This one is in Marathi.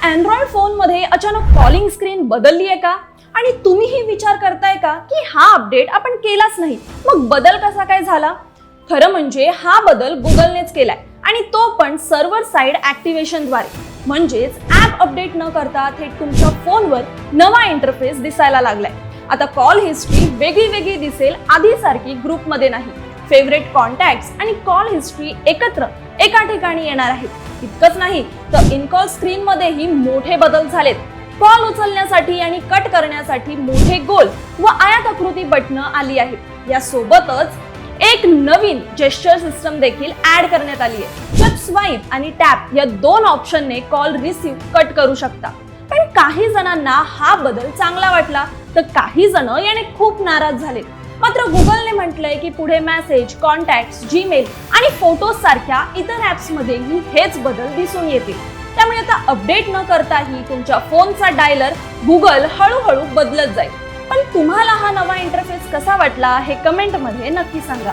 अँड्रॉइड फोनमध्ये अचानक कॉलिंग स्क्रीन बदलली आहे का? आणि तुम्हीही विचार करताय का की हा अपडेट आपण केलाच नाही, मग बदल कसा काय झाला? खरं म्हणजे हा बदल गुगलनेच केलाय आणि तो पण सर्व्हर साइड ऍक्टिव्हेशनद्वारे. म्हणजेच ऍप अपडेट न करता थेट तुमच्या फोनवर नवा इंटरफेस दिसायला लागलाय. आता कॉल हिस्ट्री वेगळी वेगळी दिसेल, आधीसारखी ग्रुपमध्ये नाही. फेवरेट कॉन्टॅक्ट्स आणि कॉल हिस्ट्री एकत्र एका ठिकाणी येणार आहेत. इतकंच नाही तर इन कॉल स्क्रीन मध्येही मोठे बदल झालेत. कॉल उचलण्यासाठी आणि कट करण्यासाठी मोठे गोल व आयताकृती बटणं आली आहेत. यासोबतच एक नवीन जेस्चर सिस्टम देखील ऍड करण्यात आली आहे, ज्यात स्वाईप आणि टॅप या दोन ऑप्शनने कॉल रिसीव्ह कट करू शकता. पण काही जणांना हा बदल चांगला वाटला तर काही जण याने खूप नाराज झाले. मात्र गुगलने म्हटलंय की पुढे मेसेज, कॉन्टॅक्ट्स, जीमेल आणि फोटोज सारख्या इतर ऍप्स मध्येही हेच बदल दिसून येतील. त्यामुळे आता अपडेट न करताही तुमच्या फोनचा डायलर गुगल हळूहळू बदलत जाईल. पण तुम्हाला हा नवा इंटरफेस कसा वाटला हे कमेंट मध्ये नक्की सांगा.